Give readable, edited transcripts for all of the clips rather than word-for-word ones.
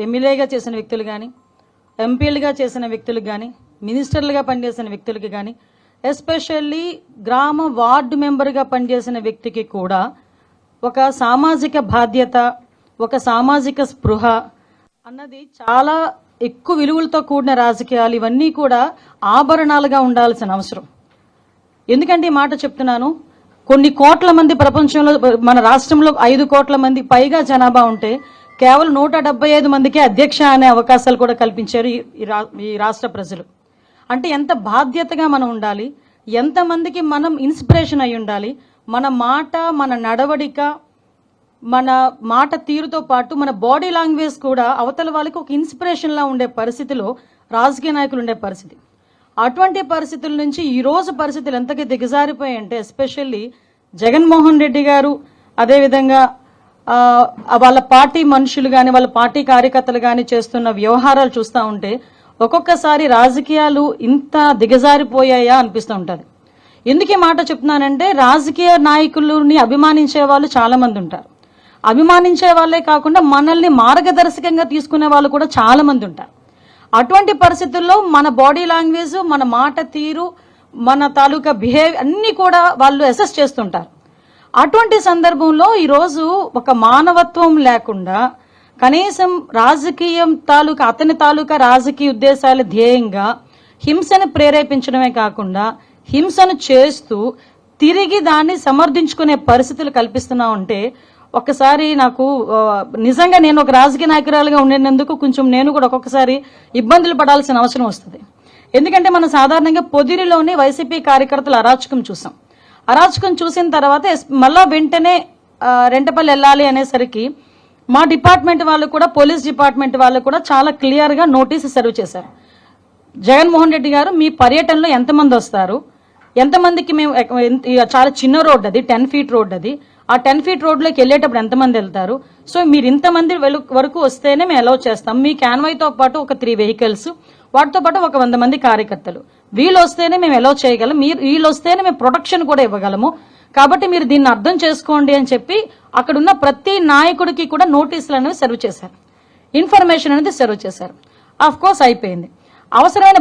ఎమ్మెల్యేగా చేసిన వ్యక్తులు కానీ, ఎంపీలుగా చేసిన వ్యక్తులకు కానీ, మినిస్టర్లుగా పనిచేసిన వ్యక్తులకి కానీ, ఎస్పెషల్లీ గ్రామ వార్డు మెంబర్గా పనిచేసిన వ్యక్తికి కూడా ఒక సామాజిక బాధ్యత, ఒక సామాజిక స్పృహ అన్నది చాలా ఎక్కువ విలువలతో కూడిన రాజకీయాలు ఇవన్నీ కూడా ఆభరణాలుగా ఉండాల్సిన అవసరం. ఎందుకంటే ఈ మాట చెప్తున్నాను, కొన్ని కోట్ల మంది ప్రపంచంలో, మన రాష్ట్రంలో 5 కోట్ల మంది పైగా జనాభా ఉంటే కేవలం 175 మందికి అధ్యక్ష అనే అవకాశాలు కూడా కల్పించారు ఈ రాష్ట్ర ప్రజలు. అంటే ఎంత బాధ్యతగా మనం ఉండాలి, ఎంతమందికి మనం ఇన్స్పిరేషన్ అయి ఉండాలి. మన మాట, మన నడవడిక, మన మాట తీరుతో పాటు మన బాడీ లాంగ్వేజ్ కూడా అవతల వాళ్ళకి ఒక ఇన్స్పిరేషన్లా ఉండే పరిస్థితిలో రాజకీయ నాయకులు ఉండే పరిస్థితి. అటువంటి పరిస్థితుల నుంచి ఈరోజు పరిస్థితులు ఎంతగా దిగజారిపోయాయంటే, ఎస్పెషల్లీ జగన్మోహన్ రెడ్డి గారు, అదేవిధంగా వాళ్ళ పార్టీ మనుషులు కానీ, వాళ్ళ పార్టీ కార్యకర్తలు కానీ చేస్తున్న వ్యవహారాలు చూస్తూ ఉంటే ఒక్కొక్కసారి రాజకీయాలు ఇంత దిగజారిపోయాయా అనిపిస్తూ ఉంటుంది. ఎందుకు ఈ మాట చెప్తున్నానంటే, రాజకీయ నాయకులని అభిమానించే వాళ్ళు చాలా మంది ఉంటారు. అభిమానించే వాళ్ళే కాకుండా మనల్ని మార్గదర్శకంగా తీసుకునే వాళ్ళు కూడా చాలా మంది ఉంటారు. అటువంటి పరిస్థితుల్లో మన బాడీ లాంగ్వేజ్, మన మాట తీరు, మన తాలూకా బిహేవియర్ అన్ని కూడా వాళ్ళు అసెస్ చేస్తుంటారు. అటువంటి సందర్భంలో ఈరోజు ఒక మానవత్వం లేకుండా కనీసం రాజకీయం అతని తాలూకా రాజకీయ ఉద్దేశాల ధ్యేయంగా హింసను ప్రేరేపించడమే కాకుండా హింసను చేస్తూ తిరిగి దాన్ని సమర్థించుకునే పరిస్థితులు కల్పిస్తున్నా ఉంటే ఒక్కసారి నాకు నిజంగా నేను ఒక రాజకీయ నాయకురాలుగా ఉండేందుకు కొంచెం నేను కూడా ఒక్కొక్కసారి ఇబ్బందులు పడాల్సిన అవసరం వస్తుంది. ఎందుకంటే మనం సాధారణంగా పొదిరిలోని వైసీపీ కార్యకర్తల అరాచకం చూసాం. అరాచకం చూసిన తర్వాత మళ్ళా వెంటనే రెంటపల్లి వెళ్ళాలి అనేసరికి మా డిపార్ట్మెంట్ వాళ్ళు కూడా, పోలీస్ డిపార్ట్మెంట్ వాళ్ళు కూడా చాలా క్లియర్గా నోటీసు సర్వ్ చేశారు. జగన్మోహన్ రెడ్డి గారు, మీ పర్యటనలో ఎంతమంది వస్తారు, ఎంతమందికి మేము, చాలా చిన్న రోడ్ అది, 10 ఫీట్ రోడ్ అది, ఆ 10 ఫీట్ రోడ్లోకి వెళ్ళేటప్పుడు ఎంతమంది వెళ్తారు, సో మీరు ఇంతమంది వరకు వస్తేనే మేము అలౌ చేస్తాం. మీ క్యాన్వాయ్తో పాటు ఒక 3 వెహికల్స్, వాటితో పాటు ఒక 100 మంది కార్యకర్తలు, వీళ్ళు వస్తేనే మేము అలౌ చేయగలం, వీళ్ళు వస్తేనే మేము ప్రొటెక్షన్ కూడా ఇవ్వగలము, కాబట్టి మీరు దీన్ని అర్థం చేసుకోండి అని చెప్పి అక్కడున్న ప్రతి నాయకుడికి కూడా నోటీసులు అనేవి సర్వ్ చేశారు, ఇన్ఫర్మేషన్ అనేది సర్వ్ చేశారు. ఆఫ్ కోర్స్ అయిపోయింది. అవసరమైన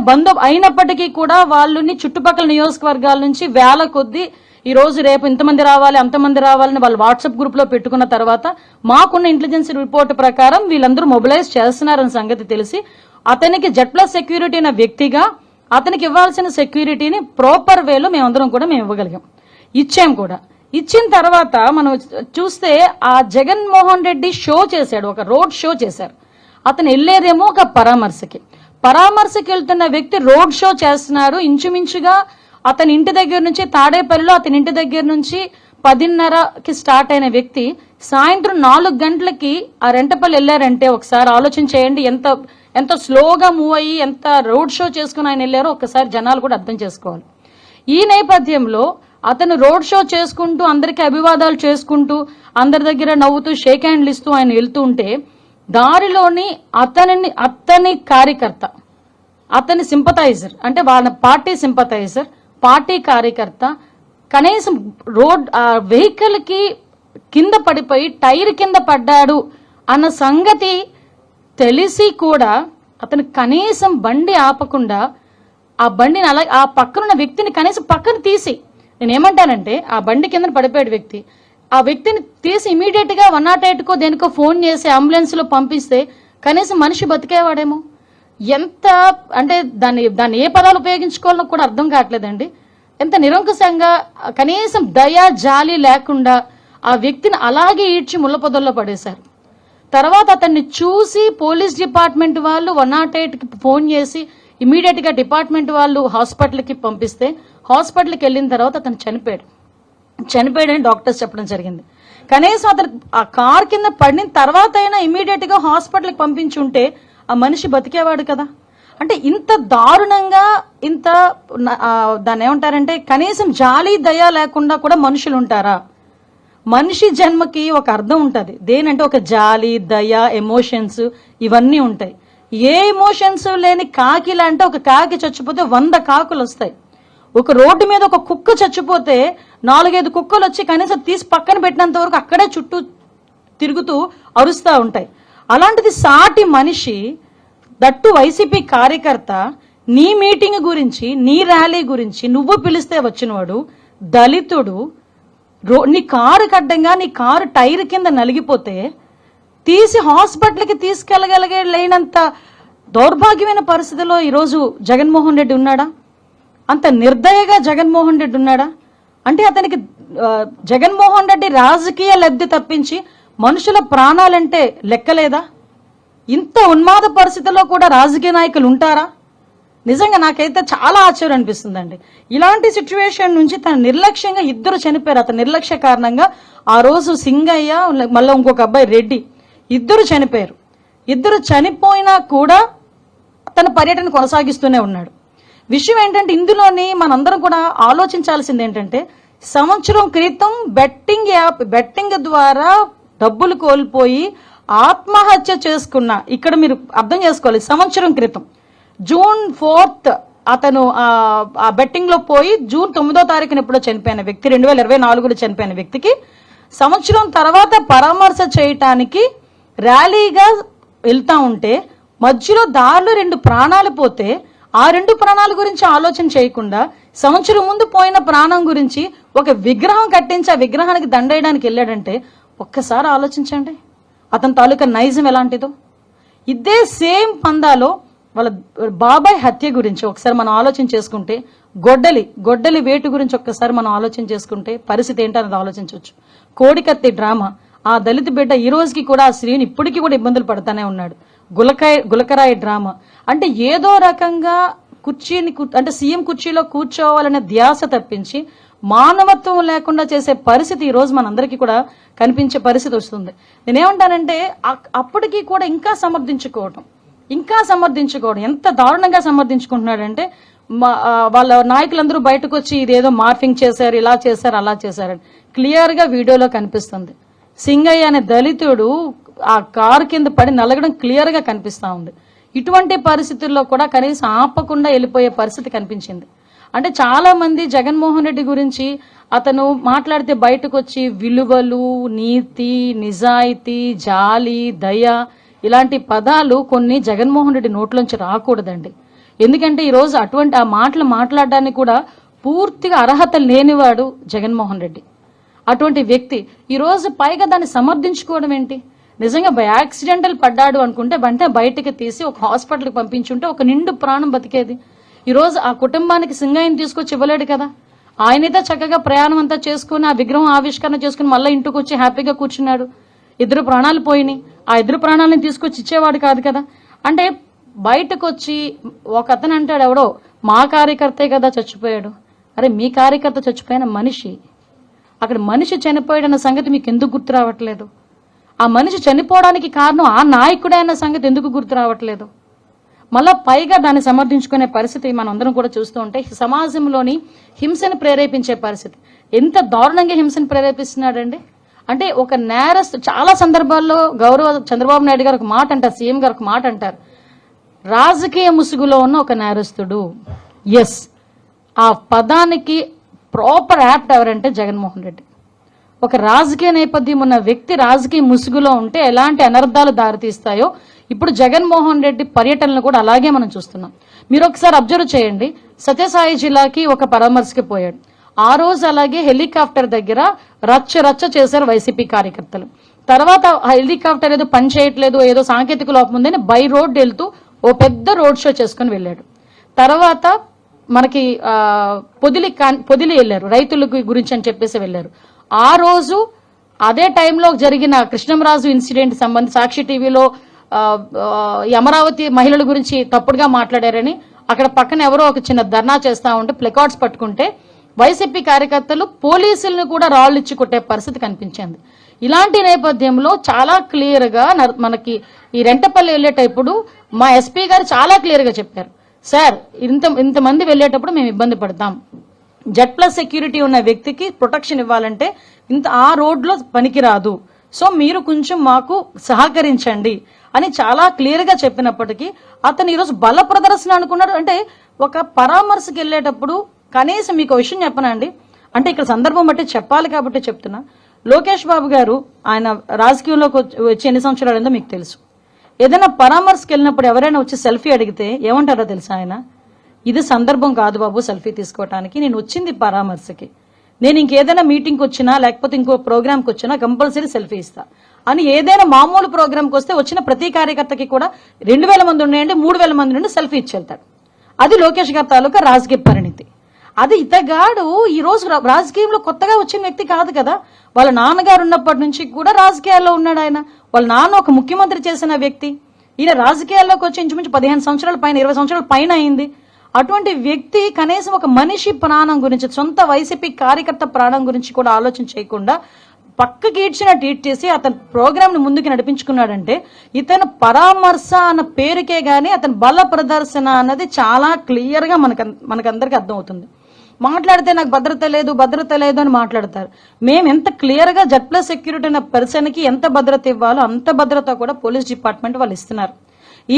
అయినప్పటికీ కూడా వాళ్ళని చుట్టుపక్కల నియోజకవర్గాల నుంచి వేల కొద్దీ ఈ రోజు రేపు ఇంతమంది రావాలి, అంతమంది రావాలని వాళ్ళు వాట్సాప్ గ్రూప్ లో పెట్టుకున్న తర్వాత మాకున్న ఇంటెలిజెన్స్ రిపోర్ట్ ప్రకారం వీళ్ళందరూ మొబిలైజ్ చేస్తున్నారన్న సంగతి తెలిసి అతనికి Z+ సెక్యూరిటీ అనే వ్యక్తిగా అతనికి ఇవ్వాల్సిన సెక్యూరిటీని ప్రాపర్ వేలో మేమందరం కూడా మేము ఇవ్వగలిగాం, ఇచ్చాం కూడా. ఇచ్చిన తర్వాత మనం చూస్తే ఆ జగన్మోహన్ రెడ్డి షో చేశాడు, ఒక రోడ్ షో చేశారు. అతను వెళ్ళేదేమో ఒక పరామర్శకి వెళ్తున్న వ్యక్తి రోడ్ షో చేస్తున్నారు. ఇంచుమించుగా అతని ఇంటి దగ్గర నుంచి, తాడేపల్లిలో అతని ఇంటి దగ్గర నుంచి 10:30కి స్టార్ట్ అయిన వ్యక్తి సాయంత్రం 4 గంటలకి ఆ రెంటపల్లి వెళ్ళారంటే ఒకసారి ఆలోచన చేయండి, ఎంత స్లోగా మూవ్ అయ్యి ఎంత రోడ్ షో చేసుకుని ఆయన వెళ్ళారో ఒక్కసారి జనాలు కూడా అర్థం చేసుకోవాలి. ఈ నేపథ్యంలో అతను రోడ్ షో చేసుకుంటూ, అందరికీ అభివాదాలు చేసుకుంటూ, అందరి దగ్గర నవ్వుతూ, షేక్ హ్యాండ్లు ఇస్తూ ఆయన వెళ్తూ ఉంటే దారిలోని అతని కార్యకర్త, అతని సింపథైజర్, అంటే వాళ్ళ పార్టీ సింపథైజర్, పార్టీ కార్యకర్త కనీసం వెహికల్ కి కింద పడిపోయి టైర్ కింద పడ్డాడు అన్న సంగతి తెలిసి కూడా అతను కనీసం బండి ఆపకుండా ఆ బండిని అలాగే ఆ పక్కనున్న వ్యక్తిని కనీసం పక్కన తీసి, నేనేమంటానంటే ఆ బండి కింద పడిపోయాడు వ్యక్తి, ఆ వ్యక్తిని తీసి ఇమీడియట్ గా 108కో దేనికో ఫోన్ చేసి అంబులెన్స్ లో పంపిస్తే కనీసం మనిషి బతికేవాడేమో. ఎంత అంటే దాన్ని ఏ పదాలు ఉపయోగించుకోవాలో కూడా అర్థం కావట్లేదండి. ఎంత నిరంకుశంగా, కనీసం దయా జాలి లేకుండా ఆ వ్యక్తిని అలాగే ఈడ్చి ముళ్ళపొదల్లో పడేశారు. తర్వాత అతన్ని చూసి పోలీస్ డిపార్ట్మెంట్ వాళ్ళు 108కి ఫోన్ చేసి ఇమీడియట్ గా డిపార్ట్మెంట్ వాళ్ళు హాస్పిటల్కి పంపిస్తే హాస్పిటల్కి వెళ్ళిన తర్వాత అతను చనిపోయాడని డాక్టర్స్ చెప్పడం జరిగింది. కనీసం అతను ఆ కార్ కింద పడిన తర్వాత అయినా ఇమీడియట్ గా హాస్పిటల్కి పంపించుంటే ఆ మనిషి బతికేవాడు కదా. అంటే ఇంత దారుణంగా, ఇంత దాన్ని ఏమంటారంటే కనీసం జాలి దయ లేకుండా కూడా మనుషులు ఉంటారా? మనిషి జన్మకి ఒక అర్థం ఉంటుంది, దేనంటే ఒక జాలి దయ ఎమోషన్స్ ఇవన్నీ ఉంటాయి. ఏ ఎమోషన్స్ లేని కాకిలా అంటే ఒక కాకి చచ్చిపోతే 100 కాకులు వస్తాయి. ఒక రోడ్డు మీద ఒక కుక్క చచ్చిపోతే 4-5 కుక్కలు వచ్చి కనీసం తీసి పక్కన పెట్టినంత వరకు అక్కడే చుట్టూ తిరుగుతూ అరుస్తూ ఉంటాయి. అలాంటిది సాటి మనిషి, దట్టు వైసీపీ కార్యకర్త, నీ మీటింగ్ గురించి, నీ ర్యాలీ గురించి నువ్వు పిలిస్తే వచ్చినవాడు దళితుడు, నీ కారు కడ్డంగా నీ కారు టైర్ కింద నలిగిపోతే తీసి హాస్పిటల్కి తీసుకెళ్ళగలిగేంత దౌర్భాగ్యమైన పరిస్థితిలో ఈరోజు జగన్మోహన్ రెడ్డి ఉన్నాడా? అంత నిర్దయగా జగన్మోహన్ రెడ్డి ఉన్నాడా? అంటే అతనికి జగన్మోహన్ రెడ్డి రాజకీయ లబ్ధి తప్పించి మనుషుల ప్రాణాలంటే లెక్కలేదా? ఇంత ఉన్మాద పరిస్థితుల్లో కూడా రాజకీయ నాయకులు ఉంటారా? నిజంగా నాకైతే చాలా ఆశ్చర్యం అనిపిస్తుందండి. ఇలాంటి సిచ్యువేషన్ నుంచి తన నిర్లక్ష్యంగా ఇద్దరు చనిపోయారు. అతని నిర్లక్ష్య కారణంగా ఆ రోజు సింగయ్య, మళ్ళీ ఇంకొక అబ్బాయి రెడ్డి, ఇద్దరు చనిపోయారు. ఇద్దరు చనిపోయినా కూడా తన పర్యటన కొనసాగిస్తూనే ఉన్నాడు. విషయం ఏంటంటే ఇందులోని మనందరం కూడా ఆలోచించాల్సింది ఏంటంటే, సంవత్సరం క్రితం బెట్టింగ్ ద్వారా డబ్బులు కోల్పోయి ఆత్మహత్య చేసుకున్న, ఇక్కడ మీరు అర్థం చేసుకోవాలి, సంవత్సరం క్రితం జూన్ 4th అతను ఆ బెట్టింగ్ లో పోయి జూన్ 9వ తారీఖున ఎప్పుడో చనిపోయిన వ్యక్తి, 2024లో చనిపోయిన వ్యక్తికి సంవత్సరం తర్వాత పరామర్శ చేయటానికి ర్యాలీగా వెళ్తా ఉంటే మధ్యలో దారిలో 2 ప్రాణాలు పోతే ఆ 2 ప్రాణాల గురించి ఆలోచన చేయకుండా సంవత్సరం ముందు పోయిన ప్రాణం గురించి ఒక విగ్రహం కట్టించి ఆ విగ్రహానికి దండేయడానికి వెళ్ళాడంటే ఒక్కసారి ఆలోచించండి అతని తాలూకా నైజం ఎలాంటిదో. ఇదే సేమ్ పందాలో వాళ్ళ బాబాయ్ హత్య గురించి ఒకసారి మనం ఆలోచన చేసుకుంటే, గొడ్డలి వేటు గురించి ఒక్కసారి మనం ఆలోచన చేసుకుంటే పరిస్థితి ఏంటనేది ఆలోచించవచ్చు. కోడికత్తి డ్రామా, ఆ దళిత బిడ్డ ఈ రోజుకి కూడా ఆ స్త్రీని ఇప్పటికీ కూడా ఇబ్బందులు పడతానే ఉన్నాడు. గులకరాయి డ్రామా, అంటే ఏదో రకంగా అంటే సీఎం కుర్చీలో కూర్చోవాలనే ధ్యాస తప్పించి మానవత్వం లేకుండా చేసే పరిస్థితి ఈ రోజు మనందరికీ కూడా కనిపించే పరిస్థితి వస్తుంది. నేనేమంటానంటే అప్పటికీ కూడా ఇంకా సమర్థించుకోవడం ఎంత దారుణంగా సమర్థించుకుంటున్నాడంటే, వాళ్ళ నాయకులందరూ బయటకు వచ్చి ఇదేదో మార్ఫింగ్ చేశారు, ఇలా చేశారు, అలా చేశారని క్లియర్ గా వీడియోలో కనిపిస్తుంది. సింగయ్య అనే దళితుడు ఆ కారు కింద పడి నలగడం క్లియర్ గా కనిపిస్తా ఉంది. ఇటువంటి పరిస్థితుల్లో కూడా కనీసం ఆపకుండా వెళ్ళిపోయే పరిస్థితి కనిపించింది. అంటే చాలా మంది జగన్మోహన్ రెడ్డి గురించి అతను మాట్లాడితే బయటకు వచ్చి విలువలు, నీతి, నిజాయితీ, జాలి, దయ ఇలాంటి పదాలు కొన్ని జగన్మోహన్ రెడ్డి నోట్లోంచి రాకూడదండి. ఎందుకంటే ఈరోజు అటువంటి ఆ మాటలు మాట్లాడడానికి కూడా పూర్తిగా అర్హత లేనివాడు జగన్మోహన్ రెడ్డి. అటువంటి వ్యక్తి ఈరోజు పైగా దాన్ని సమర్థించుకోవడం ఏంటి? నిజంగా యాక్సిడెంటల్ పడ్డాడు అనుకుంటే వెంటనే బయటకు తీసి ఒక హాస్పిటల్కి పంపించుంటే ఒక నిండు ప్రాణం బతికేది. ఈరోజు ఆ కుటుంబానికి సింగయ్యని తీసుకొచ్చి ఇవ్వలేడు కదా. ఆయనైతే చక్కగా ప్రయాణం అంతా చేసుకుని ఆ విగ్రహం ఆవిష్కరణ చేసుకుని మళ్ళీ ఇంటికి వచ్చి హ్యాపీగా కూర్చున్నాడు. 2 ప్రాణాలు పోయినాయి. ఆ 2 ప్రాణాలను తీసుకొచ్చి ఇచ్చేవాడు కాదు కదా. అంటే బయటకు వచ్చి ఒక అతను అంటాడు, ఎవడో మా కార్యకర్తే కదా చచ్చిపోయాడు. అరే మీ కార్యకర్త చచ్చిపోయిన మనిషి, అక్కడ మనిషి చనిపోయాడన్న సంగతి మీకు ఎందుకు గుర్తు రావట్లేదు? ఆ మనిషి చనిపోవడానికి కారణం ఆ నాయకుడే అన్న సంగతి ఎందుకు గుర్తు రావట్లేదు? మళ్ళా పైగా దాన్ని సమర్థించుకునే పరిస్థితి మనందరం కూడా చూస్తూ ఉంటే సమాజంలోని హింసను ప్రేరేపించే పరిస్థితి. ఎంత దారుణంగా హింసను ప్రేరేపిస్తున్నాడండి. అంటే ఒక నేరస్తు, చాలా సందర్భాల్లో గౌరవ చంద్రబాబు నాయుడు గారు ఒక మాట అంటారు, సీఎం గారు ఒక మాట అంటారు, రాజకీయ ముసుగులో ఉన్న ఒక నేరస్తుడు. ఎస్, ఆ పదానికి ప్రాపర్ యాప్ట్ ఎవరంటే జగన్మోహన్ రెడ్డి. ఒక రాజకీయ నేపథ్యం ఉన్న వ్యక్తి రాజకీయ ముసుగులో ఉంటే ఎలాంటి అనర్థాలు దారితీస్తాయో ఇప్పుడు జగన్మోహన్ రెడ్డి పర్యటనలు కూడా అలాగే మనం చూస్తున్నాం. మీరు ఒకసారి అబ్జర్వ్ చేయండి, సత్యసాయి జిల్లాకి ఒక పరామర్శకి పోయాడు. ఆ రోజు అలాగే హెలికాప్టర్ దగ్గర రచ్చ చేశారు వైసీపీ కార్యకర్తలు. తర్వాత హెలికాప్టర్ ఏదో పని చేయట్లేదు, ఏదో సాంకేతిక లోపం ఉందని బై రోడ్ వెళ్తూ ఓ పెద్ద రోడ్ షో చేసుకుని వెళ్ళాడు. తర్వాత మనకి పొదిలి వెళ్ళారు, రైతుల గురించి అని చెప్పేసి వెళ్ళారు. ఆ రోజు అదే టైంలో జరిగిన కృష్ణంరాజు ఇన్సిడెంట్ సంబంధించి సాక్షి టీవీలో అమరావతి మహిళల గురించి తప్పుడుగా మాట్లాడారని అక్కడ పక్కన ఎవరో ఒక చిన్న ధర్నా చేస్తా ఉంటే ప్లకార్డ్స్ పట్టుకుంటే వైసీపీ కార్యకర్తలు పోలీసులను కూడా రాళ్లు ఇచ్చి కొట్టే పరిస్థితి కనిపించింది. ఇలాంటి నేపథ్యంలో చాలా క్లియర్ గా మనకి ఈ రెంటపల్లి వెళ్ళేటప్పుడు మా ఎస్పీ గారు చాలా క్లియర్ గా చెప్పారు, సార్ ఇంతమంది వెళ్ళేటప్పుడు మేము ఇబ్బంది పడతాం, Z+ సెక్యూరిటీ ఉన్న వ్యక్తికి ప్రొటెక్షన్ ఇవ్వాలంటే ఆ రోడ్లో పనికిరాదు, సో మీరు కొంచెం మాకు సహకరించండి అని చాలా క్లియర్ గా చెప్పినప్పటికీ అతను ఈరోజు బల ప్రదర్శన అనుకున్నాడు. అంటే ఒక పరామర్శకి వెళ్ళేటప్పుడు కనీసం మీకు విషయం చెప్పనండి, అంటే ఇక్కడ సందర్భం బట్టి చెప్పాలి కాబట్టి చెప్తున్నా. లోకేష్ బాబు గారు ఆయన రాజకీయంలోకి వచ్చి ఎన్ని సంవత్సరాలు మీకు తెలుసు. ఏదైనా పరామర్శకి వెళ్ళినప్పుడు ఎవరైనా వచ్చి సెల్ఫీ అడిగితే ఏమంటారో తెలుసా ఆయన, ఇది సందర్భం కాదు బాబు సెల్ఫీ తీసుకోవటానికి, నేను వచ్చింది పరామర్శకి, నేను ఇంకేదైనా మీటింగ్కి వచ్చినా లేకపోతే ఇంకో ప్రోగ్రామ్కి వచ్చినా కంపల్సరీ సెల్ఫీ ఇస్తా అని ఏదైనా మామూలు ప్రోగ్రామ్కి వస్తే వచ్చిన ప్రతి కార్యకర్తకి కూడా 2000 మంది ఉన్నాయండి 3000 మంది నుండి సెల్ఫీ ఇచ్చి వెళ్తాడు. అది లోకేష్ గారి తాలూకా రాజకీయ పరిణితి. అది ఇతగాడు ఈ రోజు రాజకీయంలో కొత్తగా వచ్చిన వ్యక్తి కాదు కదా, వాళ్ళ నాన్నగారు ఉన్నప్పటి నుంచి కూడా రాజకీయాల్లో ఉన్నాడు ఆయన. వాళ్ళ నాన్న ఒక ముఖ్యమంత్రి చేసిన వ్యక్తి, ఈయన రాజకీయాల్లోకి వచ్చి ఇంచుమించు 15 సంవత్సరాల పైన 20 సంవత్సరాల పైన అయింది. అటువంటి వ్యక్తి కనీసం ఒక మనిషి ప్రాణం గురించి, సొంత వైసీపీ కార్యకర్త ప్రాణం గురించి కూడా ఆలోచన చేయకుండా పక్కకి ఈడ్చిన ట్వీట్ చేసి అతని ప్రోగ్రామ్ ని ముందుకు నడిపించుకున్నాడంటే ఇతను పరామర్శ అన్న పేరుకే గానీ అతని బల ప్రదర్శన అన్నది చాలా క్లియర్ గా మనకందరికి అర్థమవుతుంది. మాట్లాడితే నాకు భద్రత లేదు అని మాట్లాడతారు. మేము ఎంత క్లియర్ గా Z+ సెక్యూరిటీ అనే పర్సన్ కి ఎంత భద్రత ఇవ్వాలో అంత భద్రత కూడా పోలీస్ డిపార్ట్మెంట్ వాళ్ళు ఇస్తున్నారు.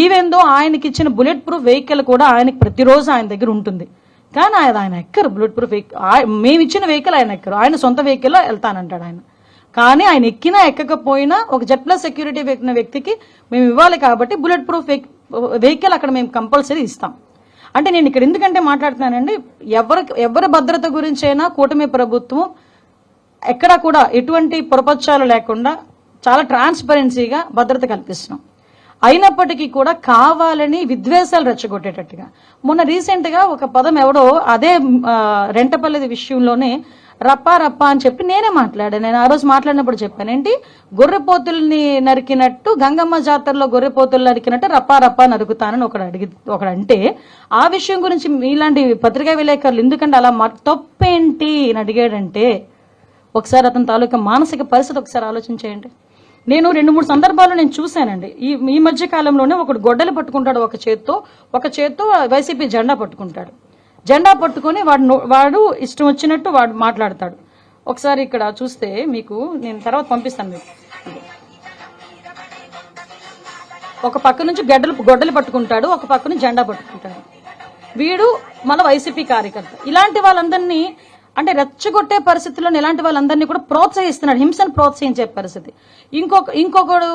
ఈవెన్ దో ఆయనకి ఇచ్చిన బుల్లెట్ ప్రూఫ్ వెహికల్ కూడా ఆయనకి ప్రతిరోజు ఆయన దగ్గర ఉంటుంది. కానీ ఆయన ఎక్కరు బుల్లెట్ ప్రూఫ్ వెహికల్, మేము ఇచ్చిన వెహికల్ ఆయన ఎక్కరు, ఆయన సొంత వెహికల్లో వెళ్తానంటాడు ఆయన. కానీ ఆయన ఎక్కినా ఎక్కకపోయినా ఒక Z+ సెక్యూరిటీ ఎక్కిన వ్యక్తికి మేము ఇవ్వాలి కాబట్టి బుల్లెట్ ప్రూఫ్ వెహికల్ అక్కడ మేము కంపల్సరీ ఇస్తాం. అంటే నేను ఇక్కడ ఎందుకంటే మాట్లాడుతున్నానండి, ఎవరి భద్రత గురించి అయినా కూటమి ప్రభుత్వం ఎక్కడా కూడా ఎటువంటి పొరపచ్చాలు లేకుండా చాలా ట్రాన్స్పరెన్సీగా భద్రత కల్పిస్తున్నాం. అయినప్పటికీ కూడా కావాలని విద్వేషాలు రెచ్చగొట్టేటట్టుగా మొన్న రీసెంట్ గా ఒక పదం ఎవడో అదే రెంటపల్లి విషయంలోనే రప్పా అని చెప్పి నేనే మాట్లాడాను. నేను ఆ రోజు మాట్లాడినప్పుడు చెప్పాను, ఏంటి గొర్రెపోతుల్ని నరికినట్టు గంగమ్మ జాతరలో గొర్రెపోతులు నరికినట్టు రప్పా నరుకుతానని ఒకడు అంటే ఆ విషయం గురించి ఇలాంటి పత్రికా విలేకరులు ఎందుకంటే అలా తప్పేంటి అని అడిగాడంటే ఒకసారి అతని తాలూకా మానసిక పరిస్థితి ఒకసారి ఆలోచించేయండి. నేను 2-3 సందర్భాలు నేను చూశానండి. ఈ మధ్య కాలంలోనే ఒకడు గొడ్డలు పట్టుకుంటాడు ఒక చేత్తో వైసీపీ జెండా పట్టుకుంటాడు. జెండా పట్టుకొని వాడు ఇష్టం వచ్చినట్టు వాడు మాట్లాడతాడు. ఒకసారి ఇక్కడ చూస్తే మీకు నేను తర్వాత పంపిస్తాను మీకు. ఒక పక్క నుంచి గొడ్డలు పట్టుకుంటాడు, ఒక పక్క నుంచి జెండా పట్టుకుంటాడు. వీడు మన వైసీపీ కార్యకర్త. ఇలాంటి వాళ్ళందరినీ అంటే రెచ్చగొట్టే పరిస్థితుల్లో ఇలాంటి వాళ్ళందరినీ కూడా ప్రోత్సహిస్తున్నాడు, హింసను ప్రోత్సహించే పరిస్థితి. ఇంకొకడు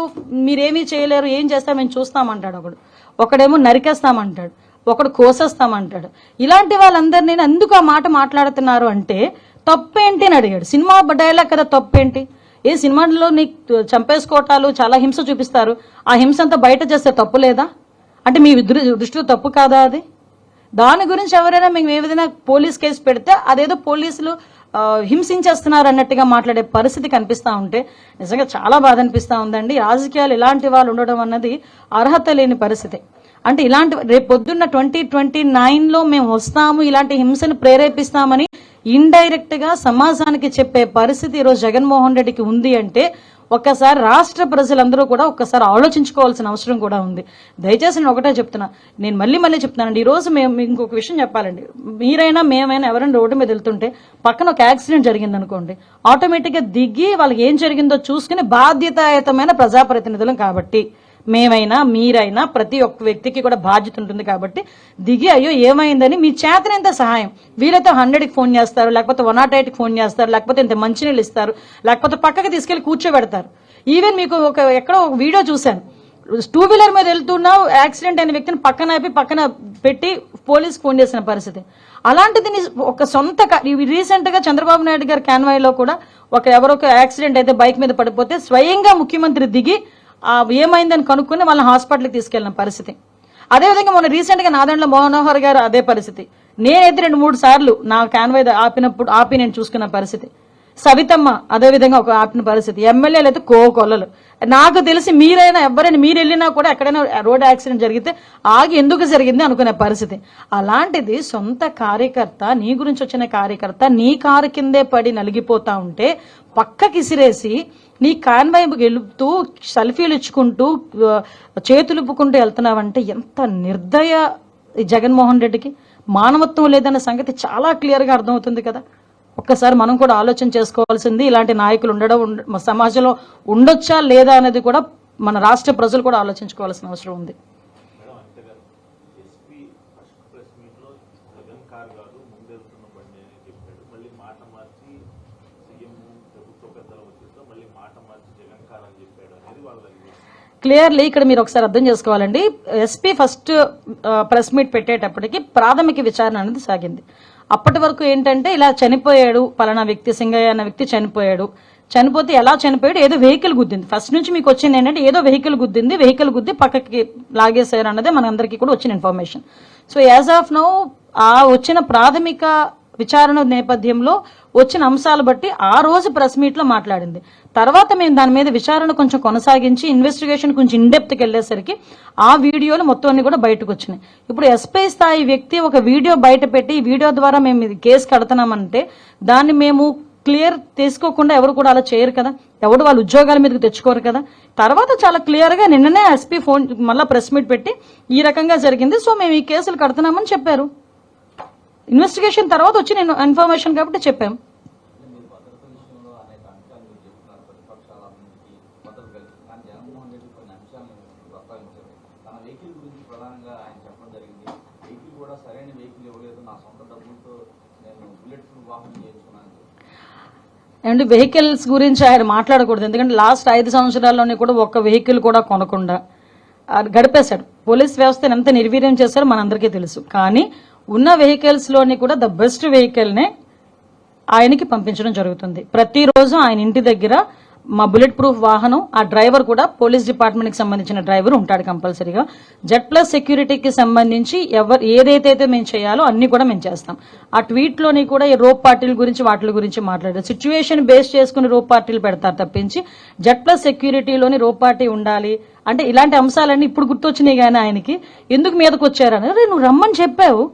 మీరేమీ చేయలేరు, ఏం చేస్తా మేము చూస్తామంటాడు ఒకడేమో నరికేస్తామంటాడు, ఒకడు కోసేస్తామంటాడు. ఇలాంటి వాళ్ళందరినీ ఎందుకు ఆ మాట మాట్లాడుతున్నారు అంటే తప్పేంటి అని అడిగాడు. సినిమా డైలాగ్ కదా తప్పేంటి, ఏ సినిమాలో నీకు చంపేసుకోవటాలు చాలా హింస చూపిస్తారు, ఆ హింస అంతా బయట చేస్తే తప్పు లేదా అంటే మీ దృష్టిలో తప్పు కాదా అది? దాని గురించి ఎవరైనా మేము ఏ విధంగా పోలీస్ కేసు పెడితే అదేదో పోలీసులు హింసించేస్తున్నారు అన్నట్టుగా మాట్లాడే పరిస్థితి కనిపిస్తా ఉంటే నిజంగా చాలా బాధ అనిపిస్తా ఉందండి. రాజకీయాలు ఇలాంటి వాళ్ళు ఉండడం అన్నది అర్హత లేని పరిస్థితి. అంటే ఇలాంటి రేపు పొద్దున్న 2029లో మేము వస్తాము, ఇలాంటి హింసను ప్రేరేపిస్తామని ఇండైరెక్ట్ గా సమాజానికి చెప్పే పరిస్థితి ఈరోజు జగన్మోహన్ రెడ్డికి ఉంది అంటే ఒక్కసారి రాష్ట్ర ప్రజలందరూ కూడా ఒక్కసారి ఆలోచించుకోవాల్సిన అవసరం కూడా ఉంది. దయచేసి నేను ఒకటే చెప్తున్నా, నేను మళ్ళీ చెప్తున్నానండి. ఈ రోజు మేము ఇంకొక విషయం చెప్పాలండి, మీరైనా మేమైనా ఎవరైనా రోడ్డు మీద వెళ్తుంటే పక్కన ఒక యాక్సిడెంట్ జరిగింది అనుకోండి, ఆటోమేటిక్ గా దిగి వాళ్ళకి ఏం జరిగిందో చూసుకుని బాధ్యతాయుతమైన ప్రజాప్రతినిధులం కాబట్టి మేమైనా మీరైనా ప్రతి ఒక్క వ్యక్తికి కూడా బాధ్యత ఉంటుంది కాబట్టి దిగి అయ్యో ఏమైందని మీ చేతనంత సహాయం, వీలైతే 100కి ఫోన్ చేస్తారు, లేకపోతే 108కి ఫోన్ చేస్తారు, లేకపోతే ఇంత మంచినీళ్ళు ఇస్తారు, లేకపోతే పక్కకి తీసుకెళ్లి కూర్చోబెడతారు. ఈవెన్ మీకు ఎక్కడో ఒక వీడియో చూశాను, 2 వీలర్ మీద వెళ్తున్నావు, యాక్సిడెంట్ అయిన వ్యక్తిని పక్కన పెట్టి పోలీస్ ఫోన్ చేసిన పరిస్థితి. అలాంటిది ఒక సొంత రీసెంట్ గా చంద్రబాబు నాయుడు గారి కాన్వాయ్లో కూడా ఎవరొక యాక్సిడెంట్ అయితే బైక్ మీద పడిపోతే స్వయంగా ముఖ్యమంత్రి దిగి ఏమైందని కనుక్కుని వాళ్ళని హాస్పిటల్కి తీసుకెళ్లిన పరిస్థితి. అదేవిధంగా మొన్న రీసెంట్ గా నాదెండ్ల మనోహర్ గారు అదే పరిస్థితి. నేనైతే 2-3 సార్లు నా కాన్వాయ్ ఆపి నేను చూసుకున్న పరిస్థితి. సవితమ్మ అదేవిధంగా ఒక ఆపిన పరిస్థితి. ఎమ్మెల్యేలు అయితే కోకొల్లలు. నాకు తెలిసి మీరైనా ఎవరైనా మీరు వెళ్ళినా కూడా ఎక్కడైనా రోడ్ యాక్సిడెంట్ జరిగితే ఆగి ఎందుకు జరిగింది అనుకునే పరిస్థితి. అలాంటిది సొంత కార్యకర్త, నీ గురించి వచ్చిన కార్యకర్త నీ కారు కిందే పడి నలిగిపోతా ఉంటే పక్కకి ఇసిరేసి నీ కాన్వాయ్ వెళుతూ సెల్ఫీలు ఇచ్చుకుంటూ చేతులుపుకుంటూ వెళ్తున్నావంటే ఎంత నిర్దయ ఈ జగన్మోహన్ రెడ్డికి. మానవత్వం లేదన్న సంగతి చాలా క్లియర్ గా అర్థమవుతుంది కదా. ఒక్కసారి మనం కూడా ఆలోచన చేసుకోవాల్సింది, ఇలాంటి నాయకులు సమాజంలో ఉండొచ్చా లేదా అనేది కూడా మన రాష్ట్ర ప్రజలు కూడా ఆలోచించుకోవాల్సిన అవసరం ఉంది. క్లియర్లీ ఇక్కడ మీరు ఒకసారి అర్థం చేసుకోవాలండి. ఎస్పీ ఫస్ట్ ప్రెస్ మీట్ పెట్టేటప్పటికి ప్రాథమిక విచారణ అనేది సాగింది. అప్పటి వరకు ఏంటంటే ఇలా చనిపోయాడు పలానా వ్యక్తి, సింగయ్య అన్న వ్యక్తి చనిపోయాడు, చనిపోతే ఎలా చనిపోయాడు, ఏదో వెహికల్ గుద్దింది. ఫస్ట్ నుంచి మీకు వచ్చింది ఏంటంటే ఏదో వెహికల్ గుద్ది పక్కకి లాగేశారు అన్నదే మనందరికీ కూడా వచ్చిన information. So as of now ఆ వచ్చిన ప్రాథమిక విచారణ నేపథ్యంలో వచ్చిన అంశాలు బట్టి ఆ రోజు ప్రెస్ మీట్ లో మాట్లాడింది. తర్వాత మేము దాని మీద విచారణ కొంచెం కొనసాగించి ఇన్వెస్టిగేషన్ కొంచెం ఇన్డెప్త్కి వెళ్లేసరికి ఆ వీడియోలు మొత్తం అన్ని కూడా బయటకు వచ్చినాయి. ఇప్పుడు ఎస్పీ స్థాయి వ్యక్తి ఒక వీడియో బయట పెట్టి ఈ వీడియో ద్వారా మేము ఇది కేసు కడుతున్నామంటే దాన్ని మేము క్లియర్ తీసుకోకుండా ఎవరు కూడా అలా చేయరు కదా, ఎవరు వాళ్ళ ఉద్యోగాల మీదకి తెచ్చుకోరు కదా. తర్వాత చాలా క్లియర్ గా నిన్ననే ఎస్పీ ఫోన్ మళ్ళీ ప్రెస్ మీట్ పెట్టి ఈ రకంగా జరిగింది, సో మేము ఈ కేసులు కడుతున్నామని చెప్పారు. ఇన్వెస్టిగేషన్ తర్వాత వచ్చిన ఇన్ఫర్మేషన్ కాబట్టి చెప్పాం. అండ్ వెహికల్స్ గురించి ఆయన మాట్లాడకూడదు, ఎందుకంటే లాస్ట్ 5 సంవత్సరాల్లోనే కూడా ఒక్క వెహికల్ కూడా కొనకుండా గడిపేశాడు. పోలీస్ వ్యవస్థను ఎంత నిర్వీర్యం చేశారో మనందరికీ తెలుసు. కానీ ఉన్న వెహికల్స్ లోని కూడా ద బెస్ట్ వెహికల్ నే ఆయనకి పంపించడం జరుగుతుంది. ప్రతిరోజు ఆయన ఇంటి దగ్గర మా బుల్లెట్ ప్రూఫ్ వాహనం, ఆ డ్రైవర్ కూడా పోలీస్ డిపార్ట్మెంట్ కి సంబంధించిన డ్రైవర్ ఉంటాడు కంపల్సరీగా. Z+ సెక్యూరిటీకి సంబంధించి ఏదైతే మేము చేయాలో అన్ని కూడా మేము చేస్తాం. ఆ ట్వీట్ లోని కూడా ఈ రోప్ పార్టీల గురించి వాటి గురించి మాట్లాడారు. సిచ్యువేషన్ బేస్ చేసుకుని రోప్ పార్టీలు పెడతారు తప్పించి Z+ సెక్యూరిటీలోని రోప్ పార్టీ ఉండాలి అంటే ఇలాంటి అంశాలన్నీ ఇప్పుడు గుర్తొచ్చినాయి. కానీ ఆయనకి ఎందుకు మీదకి వచ్చారని, నువ్వు రమ్మని చెప్పావు,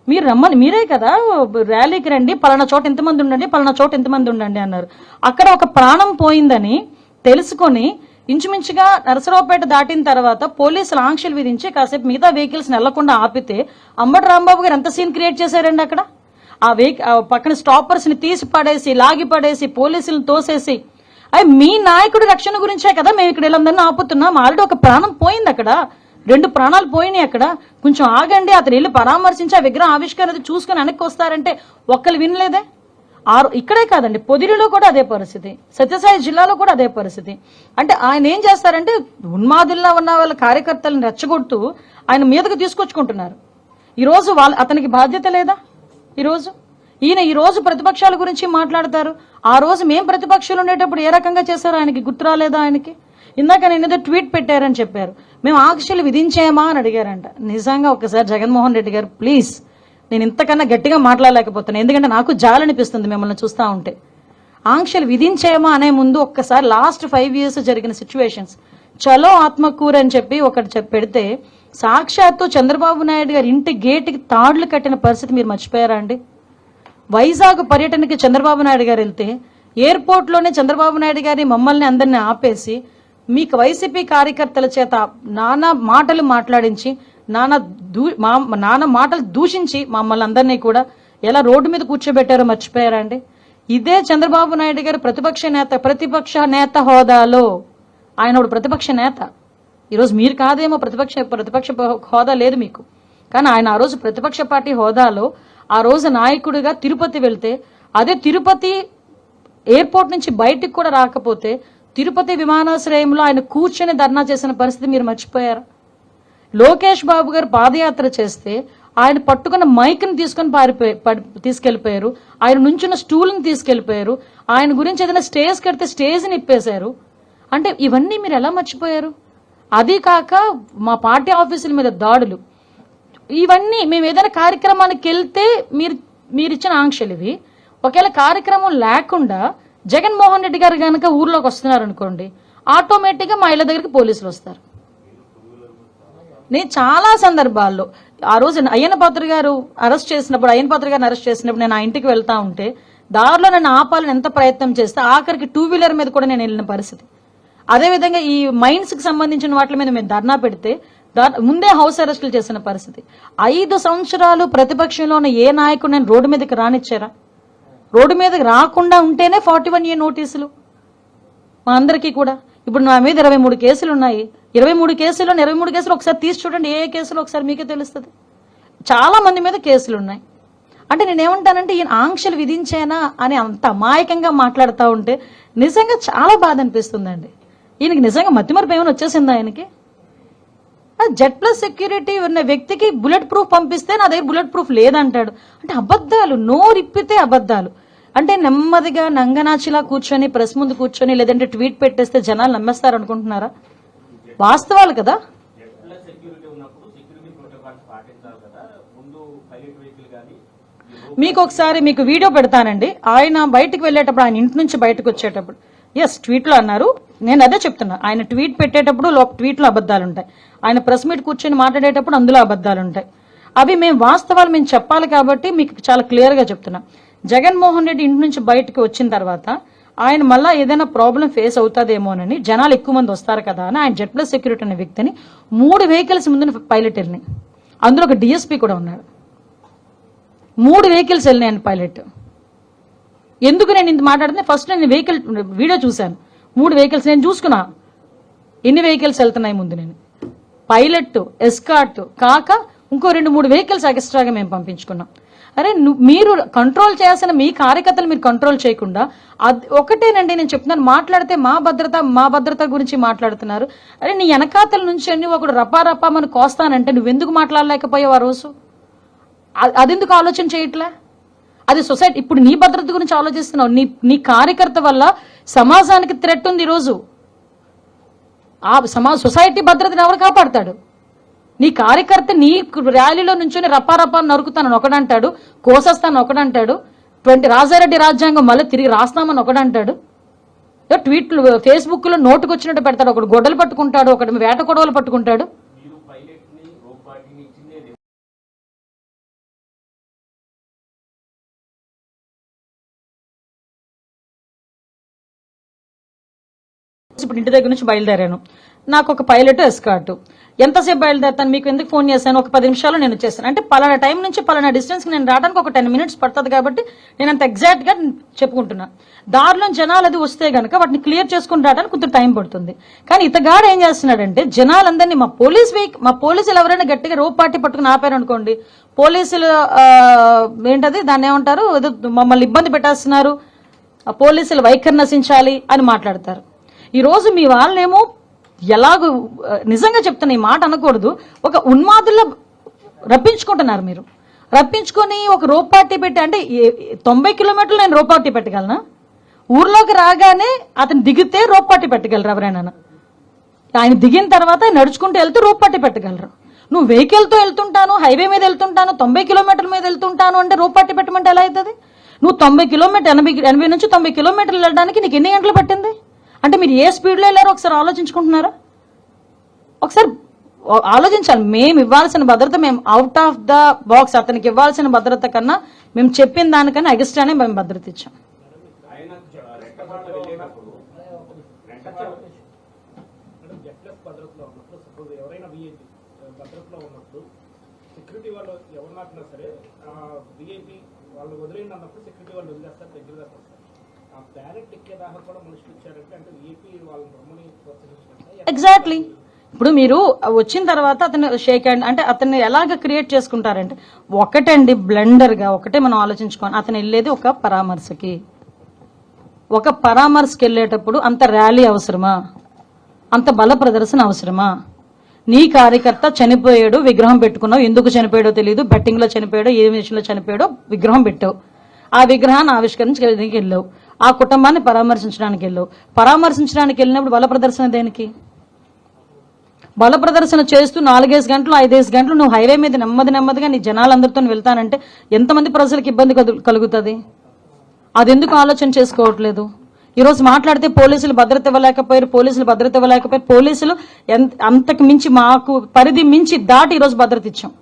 మీరు రమ్మని మీరే కదా ర్యాలీకి రండి, పలానా చోట ఎంతమంది ఉండండి, పలానా చోట ఎంతమంది ఉండండి అన్నారు. అక్కడ ఒక ప్రాణం పోయిందని తెలుసుకొని ఇంచుమించుగా నరసరావుపేట దాటిన తర్వాత పోలీసులు ఆంక్షలు విధించి కాసేపు మిగతా వెహికల్స్ వెళ్లకుండా ఆపితే అంబటి రాంబాబు గారు ఎంత సీన్ క్రియేట్ చేశారండి అక్కడ. ఆ పక్కన స్టాపర్స్ ని తీసి పడేసి లాగి పడేసి పోలీసులను తోసేసి, మీ నాయకుడి రక్షణ గురించే కదా మేము ఇక్కడ వీళ్ళందరినీ ఆపుతున్నాం. ఆల్రెడీ ఒక ప్రాణం పోయింది అక్కడ, 2 ప్రాణాలు పోయినాయి అక్కడ. కొంచెం ఆగండి, అతను వెళ్ళి పరామర్శించి ఆ విగ్రహం ఆవిష్కరణ చూసుకుని వెనక్కి వస్తారంటే ఒక్కరు వినలేదే. ఇక్కడే కాదండి, పొదిలిలో కూడా అదే పరిస్థితి, సత్యసాయి జిల్లాలో కూడా అదే పరిస్థితి. అంటే ఆయన ఏం చేస్తారంటే ఉన్మాదుల్లా ఉన్న వాళ్ళ కార్యకర్తలను రెచ్చగొడుతూ ఆయన మీదకు తీసుకొచ్చుకుంటున్నారు. ఈరోజు అతనికి బాధ్యత లేదా? ఈ రోజు ప్రతిపక్షాల గురించి మాట్లాడతారు. ఆ రోజు మేం ప్రతిపక్షాలు ఉండేటప్పుడు ఏ రకంగా చేశారో ఆయనకి గుర్తు రాలేదా? ఆయనకి ఇందాక నేను ఏదో ట్వీట్ పెట్టారని చెప్పారు, మేము ఆంక్షలు విధించేమా అని అడిగారంట. నిజంగా ఒకసారి జగన్మోహన్ రెడ్డి గారు ప్లీజ్, నేను ఇంతకన్నా గట్టిగా మాట్లాడలేకపోతున్నాను, ఎందుకంటే నాకు జాలనిపిస్తుంది మిమ్మల్ని చూస్తూ ఉంటే. ఆంక్షలు విధించేమా అనే ముందు ఒక్కసారి లాస్ట్ 5 years జరిగిన సిచ్యువేషన్స్, చలో ఆత్మకూరు అని చెప్పి ఒకటి పెడితే సాక్షాత్తు చంద్రబాబు నాయుడు గారి ఇంటి గేటుకి తాళ్లు కట్టిన పరిస్థితి మీరు మర్చిపోయారా అండి? వైజాగ్ పర్యటనకి చంద్రబాబు నాయుడు గారు వెళ్తే ఎయిర్పోర్ట్ లోనే చంద్రబాబు నాయుడు గారిని మమ్మల్ని అందరినీ ఆపేసి మీకు వైసీపీ కార్యకర్తల చేత నానా మాటలు మాట్లాడించి నానా మాటలు దూషించి మమ్మల్ని అందరినీ కూడా ఎలా రోడ్డు మీద కూర్చోబెట్టారో మర్చిపోయారా అండి? ఇదే చంద్రబాబు నాయుడు గారు ప్రతిపక్ష నేత హోదాలో ఆయన ఒక ప్రతిపక్ష నేత. ఈరోజు మీరు కాదేమో ప్రతిపక్ష హోదా లేదు మీకు, కానీ ఆయన ఆ రోజు ప్రతిపక్ష పార్టీ హోదాలో ఆ రోజు నాయకుడిగా తిరుపతి వెళ్తే, అదే తిరుపతి ఎయిర్పోర్ట్ నుంచి బయటికి కూడా రాకపోతే తిరుపతి విమానాశ్రయంలో ఆయన కూర్చొని ధర్నా చేసిన పరిస్థితి మీరు మర్చిపోయారు. లోకేష్ బాబు గారు పాదయాత్ర చేస్తే ఆయన పట్టుకున్న మైక్ని తీసుకెళ్లిపోయారు, ఆయన నుంచున్న స్టూల్ని తీసుకెళ్లిపోయారు, ఆయన గురించి ఏదైనా స్టేజ్ కడితే స్టేజ్ని ఇప్పేశారు. అంటే ఇవన్నీ మీరు ఎలా మర్చిపోయారు? అది కాక మా పార్టీ ఆఫీసుల మీద దాడులు, ఇవన్నీ మేము ఏదైనా కార్యక్రమానికి వెళ్తే మీరు ఇచ్చిన ఆంక్షలు ఇవి. ఒకవేళ కార్యక్రమం లేకుండా జగన్మోహన్ రెడ్డి గారు కనుక ఊర్లోకి వస్తున్నారు అనుకోండి, ఆటోమేటిక్ గా మా ఇళ్ల దగ్గరికి పోలీసులు వస్తారు. నేను చాలా సందర్భాల్లో ఆ రోజు అయ్యన్నపాత్ర గారు అరెస్ట్ చేసినప్పుడు నేను ఆ ఇంటికి వెళ్తా ఉంటే దారిలో నన్ను ఆపాలని ఎంత ప్రయత్నం చేస్తే ఆఖరికి 2 wheeler మీద కూడా నేను వెళ్ళిన పరిస్థితి. అదేవిధంగా ఈ మైన్స్ కి సంబంధించిన వాటి మీద మేము ధర్నా పెడితే ముందే హౌస్ అరెస్టులు చేసిన పరిస్థితి. 5 సంవత్సరాలు ప్రతిపక్షంలో ఉన్న ఏ నాయకుడు నేను రోడ్డు మీదకి రానిచ్చారా? రోడ్డు మీదకి రాకుండా ఉంటేనే 41A నోటీసులు మా అందరికీ కూడా. ఇప్పుడు నా మీద 23 కేసులు ఉన్నాయి. 23 కేసులు ఒకసారి తీసి చూడండి, ఏ కేసులు ఒకసారి మీకే తెలుస్తుంది. చాలా మంది మీద కేసులు ఉన్నాయి. అంటే నేనేమంటానంటే ఈయన ఆంక్షలు విధించేనా అని అంత అమాయకంగా మాట్లాడుతూ ఉంటే నిజంగా చాలా బాధ అనిపిస్తుందండి. ఈయనకి నిజంగా మతిమరపు ఏమైనా వచ్చేసిందా ఆయనకి? Z+ సెక్యూరిటీ ఉన్న వ్యక్తికి బుల్లెట్ ప్రూఫ్ పంపిస్తే నా దగ్గర బుల్లెట్ ప్రూఫ్ లేదంటాడు. అంటే అబద్ధాలు, నోరిప్పితే అబద్ధాలు. అంటే నెమ్మదిగా నంగనాచిలా కూర్చొని ప్రెస్ ముందు కూర్చొని లేదంటే ట్వీట్ పెట్టేస్తే జనాలు నమ్మేస్తారు అనుకుంటున్నారా? వాస్తవాలు కదా. మీకు ఒకసారి మీకు వీడియో పెడతానండి. ఆయన బయటకు వెళ్ళేటప్పుడు, ఆయన ఇంటి నుంచి బయటకు వచ్చేటప్పుడు, ట్వీట్లో అన్నారు, నేను అదే చెప్తున్నా, ఆయన ట్వీట్ పెట్టేటప్పుడు ట్వీట్లో అబద్ధాలు ఉంటాయి, ఆయన ప్రెస్ మీట్ కూర్చొని మాట్లాడేటప్పుడు అందులో అబద్ధాలు ఉంటాయి. అవి మేము వాస్తవాలు మేము చెప్పాలి కాబట్టి మీకు చాలా క్లియర్గా చెప్తున్నా. జగన్మోహన్ రెడ్డి ఇంటి నుంచి బయటకు వచ్చిన తర్వాత ఆయన మళ్ళా ఏదైనా ప్రాబ్లం ఫేస్ అవుతుందేమోనని, జనాలు ఎక్కువ మంది వస్తారు కదా అని ఆయన Z+ సెక్యూరిటీ అనే వ్యక్తిని 3 వెహికల్స్ ముందు పైలట్ వెళ్ళినాయి. అందులో ఒక DSP కూడా ఉన్నాడు. 3 వెహికల్స్ వెళ్ళినాయండి పైలట్. ఎందుకు నేను ఇంత మాట్లాడితే, ఫస్ట్ నేను వెహికల్ వీడియో చూశాను. 3 వెహికల్స్ నేను చూసుకున్నా ఎన్ని వెహికల్స్ వెళ్తున్నాయి ముందు. నేను పైలట్, ఎస్కార్ట్ కాక ఇంకో 2-3 వెహికల్స్ ఎక్స్ట్రాగా మేము పంపించుకున్నాం. అరే మీరు కంట్రోల్ చేయాల్సిన మీ కార్యకర్తలు మీరు కంట్రోల్ చేయకుండా, ఒకటేనండి నేను చెప్తున్నాను, మాట్లాడితే మా భద్రత గురించి మాట్లాడుతున్నారు. అరే నీ వెనకాతల నుంచి అన్ని ఒకడు రపా మనం కోస్తానంటే నువ్వెందుకు మాట్లాడలేకపోయావు ఆ రోజు? అదెందుకు ఆలోచన చేయట్లే? అది సొసైటీ. ఇప్పుడు నీ భద్రత గురించి ఆలోచిస్తున్నావు. నీ కార్యకర్త వల్ల సమాజానికి థ్రెట్ ఉంది ఈరోజు. ఆ సొసైటీ భద్రతను ఎవరు కాపాడతాడు? నీ కార్యకర్త నీ ర్యాలీలో నుంచొని రపా నరుకుతానని ఒకడంటాడు, కోసేస్తాను ఒకడంటాడు, రాజారెడ్డి రాజ్యాంగం మళ్ళీ తిరిగి రాస్తామని ఒకడంటాడు, ట్వీట్లు ఫేస్బుక్ లో నోటుకొచ్చినట్టు పెడతాడు, ఒకడు గొడ్డలు పట్టుకుంటాడు, ఒకటి వేట కొడవలు పట్టుకుంటాడు. ఇప్పుడు ఇంటి దగ్గర నుంచి బయలుదేరాను, నాకు ఒక పైలట్, ఎస్కార్ట్. ఎంతసేపు బయలుదేరుతాను, మీకు ఎందుకు ఫోన్ చేశాను, ఒక 10 నిమిషాల్లో నేను వచ్చేస్తాను అంటే పలానా టైం నుంచి పలానా డిస్టెన్స్ నేను రావడానికి ఒక 10 మినిట్స్ పడుతుంది కాబట్టి నేను అంత ఎగ్జాక్ట్ గా చెప్పుకుంటున్నా. దారిలో జనాలు అది వస్తే గనక వాటిని క్లియర్ చేసుకుని రావడానికి కొంత టైం పడుతుంది. కానీ ఇతగాడు ఏం చేస్తున్నాడంటే, జనాలందరినీ మా పోలీసులు ఎవరైనా గట్టిగా రోప్ పార్టీ పట్టుకుని ఆపారనుకోండి, పోలీసులు ఏంటది దాన్ని ఏమంటారు, మమ్మల్ని ఇబ్బంది పెట్టేస్తున్నారు, పోలీసులు వైఖరి నశించాలి అని మాట్లాడతారు. ఈ రోజు మీ వాళ్ళేమో ఎలాగో, నిజంగా చెప్తున్నా, ఈ మాట అనకూడదు, ఒక ఉన్మాదుల్లో రప్పించుకుంటున్నారు. మీరు రప్పించుకొని ఒక రోప్ పార్టీ పెట్టి, అంటే 90 కిలోమీటర్లు నేను రోప్ పార్టీ పెట్టగలనా? ఊర్లోకి రాగానే అతను దిగితే రోప్ పార్టీ పెట్టగలరు ఎవరైనా? ఆయన దిగిన తర్వాత నడుచుకుంటూ వెళ్తూ రోప్ పార్టీ పెట్టగలరు. నువ్వు వెహికల్తో వెళ్తుంటాను, హైవే మీద వెళ్తుంటాను, 90 కిలోమీటర్ల మీద వెళ్తుంటాను అంటే రోప్ పార్టీ పెట్టమంటే ఎలా అవుతుంది? నువ్వు 90 కిలోమీటర్ 80 నుంచి 90 కిలోమీటర్లు వెళ్ళడానికి నీకు ఎన్ని గంటలు పట్టింది? అంటే మీరు ఏ స్పీడ్లో వెళ్ళారో ఒకసారి ఆలోచించుకుంటున్నారా? ఒకసారి ఆలోచించాలి. మేము ఇవ్వాల్సిన భద్రత, మేము అవుట్ ఆఫ్ ద బాక్స్ అతనికి ఇవ్వాల్సిన భద్రత కన్నా మేము చెప్పిన దానికన్నా ఎగస్ట్రానే మేము భద్రత ఇచ్చాం. ఎగ్జాక్ట్లీ. ఇప్పుడు మీరు వచ్చిన తర్వాత అతను షేక్ హ్యాండ్ అంటే అతన్ని ఎలాగ క్రియేట్ చేసుకుంటారంటే, ఒకటండి బ్లెండర్ గా ఒకటే మనం ఆలోచించుకోవాలి. అతను వెళ్ళేది ఒక పరామర్శకి, ఒక పరామర్శకి వెళ్ళేటప్పుడు అంత ర్యాలీ అవసరమా? అంత బల ప్రదర్శన అవసరమా? నీ కార్యకర్త చనిపోయాడు, విగ్రహం పెట్టుకున్నావు, ఎందుకు చనిపోయాడో తెలియదు, బెట్టింగ్ లో చనిపోయాడో ఏ విషయంలో చనిపోయాడో విగ్రహం పెట్టావు, ఆ విగ్రహాన్ని ఆవిష్కరించడానికి వెళ్ళావు, ఆ కుటుంబాన్ని పరామర్శించడానికి వెళ్ళావు. పరామర్శించడానికి వెళ్ళినప్పుడు బల ప్రదర్శన దేనికి? బల ప్రదర్శన చేస్తూ 4-5 గంటలు 5-5 గంటలు నువ్వు హైవే మీద నెమ్మదిగా నీ జనాలందరితో వెళ్తానంటే ఎంతమంది ప్రజలకు ఇబ్బంది కలుగుతుంది? అది ఎందుకు ఆలోచన చేసుకోవట్లేదు? ఈరోజు మాట్లాడితే పోలీసులు భద్రత ఇవ్వలేకపోయారు, పోలీసులు అంతకు మించి మాకు పరిధి మించి దాటి ఈరోజు భద్రత ఇచ్చాం.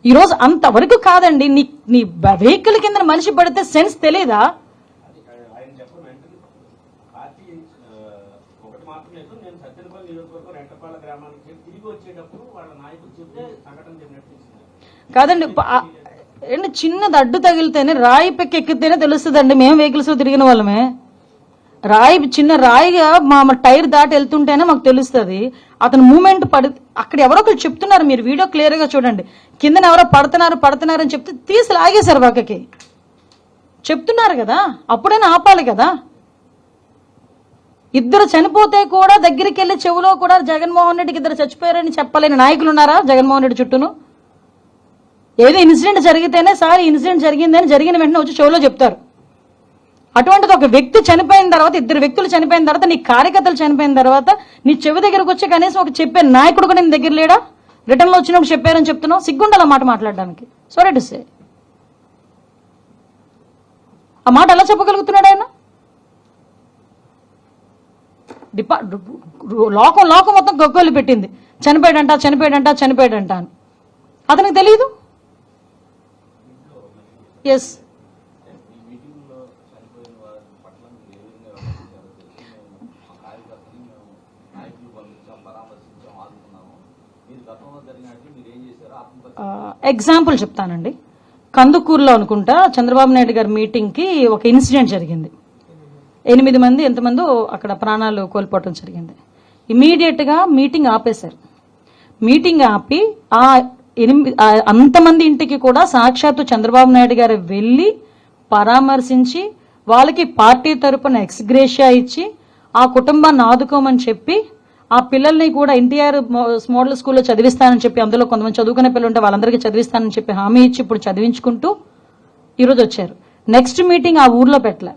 ఈరోజు అంతవరకు కాదండి, నీ వెహికల్ కింద మనిషి పడితే సెన్స్ తెలియదా? కాదండి, చిన్నది అడ్డు తగిలితేనే, రాయి ఎక్కితేనే తెలుస్తుందండి. మేము వెహికల్స్ లో తిరిగిన వాళ్ళమే, చిన్న రాయిగా మా టైర్ దాటి వెళ్తుంటేనే మాకు తెలుస్తుంది. అతను మూమెంట్ అక్కడ ఎవరో ఒకరు చెప్తున్నారు, మీరు వీడియో క్లియర్ గా చూడండి, కింద ఎవరో పడుతున్నారు అని చెప్తే తీసి లాగేశారు పక్కకి. చెప్తున్నారు కదా, అప్పుడైనా ఆపాలి కదా. ఇద్దరు చనిపోతే కూడా దగ్గరికి వెళ్ళి చెవులో కూడా జగన్మోహన్ రెడ్డికి ఇద్దరు చచ్చిపోయారని చెప్పలేని నాయకులు ఉన్నారా జగన్మోహన్ రెడ్డి చుట్టూను? ఏదో ఇన్సిడెంట్ జరిగితేనే సార్ ఇన్సిడెంట్ జరిగిందని జరిగిన వెంటనే వచ్చి చెవులో చెప్తారు. అటువంటిది ఒక వ్యక్తి చనిపోయిన తర్వాత, ఇద్దరు వ్యక్తులు చనిపోయిన తర్వాత, నీ కార్యకర్తలు చనిపోయిన తర్వాత నీ చెవి దగ్గరకు వచ్చి కనీసం ఒక చెప్పే నాయకుడు కూడా నీ దగ్గర లేడా? రిటర్న్ లో వచ్చినప్పుడు చెప్పారని చెప్తున్నావు, సిగ్గుండాలి ఆ మాట మాట్లాడడానికి. సారీ టు సే, ఆ మాట ఎలా చెప్పగలుగుతున్నాడు ఆయన? లోకం మొత్తం గొగ్గోలు పెట్టింది, చనిపోయాడంట అని. అతనికి తెలియదు. ఎస్, ఎగ్జాంపుల్ చెప్తానండి. కందుకూరులో అనుకుంటా చంద్రబాబు నాయుడు గారి మీటింగ్కి ఒక ఇన్సిడెంట్ జరిగింది. 8 మంది ఎంతమందో అక్కడ ప్రాణాలు కోల్పోవటం జరిగింది. ఇమీడియట్గా మీటింగ్ ఆపేశారు. మీటింగ్ ఆపి అంతమంది ఇంటికి కూడా సాక్షాత్తు చంద్రబాబు నాయుడు గారు వెళ్ళి పరామర్శించి వాళ్ళకి పార్టీ తరపున ఎక్స్గ్రేషియా ఇచ్చి ఆ కుటుంబాన్ని ఆదుకోమని చెప్పి ఆ పిల్లల్ని కూడా ఎన్టీఆర్ మోడల్ స్కూల్లో చదివిస్తానని చెప్పి, అందులో కొంతమంది చదువుకునే పిల్లలు ఉంటే వాళ్ళందరికీ చదివిస్తానని చెప్పి హామీ ఇచ్చి ఇప్పుడు చదివించుకుంటూ ఈరోజు వచ్చారు. నెక్స్ట్ మీటింగ్ ఆ ఊర్లో పెట్టలే,